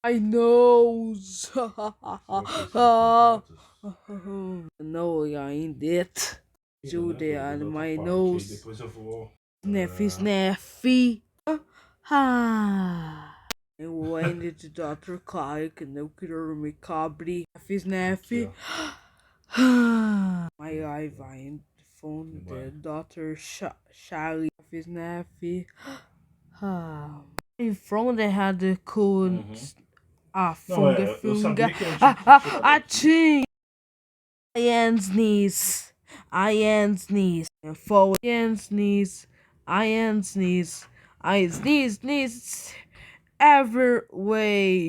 My nose. Não, ainda. Ajude a my nose. Sniff, sniff. Eu ainda de Dr. Clark, não quero me cobre. Sniff, sniff. My eye vai phone the Dr. Charlie. Sniff. In front they had the cone. Não, Funga, eu sabia funga. que a gente tinha chegado aqui. Aching. Ian sneeze. Ian sneeze. Forward. Ian sneeze. Ian sneeze. I sneeze, sneeze. Every way.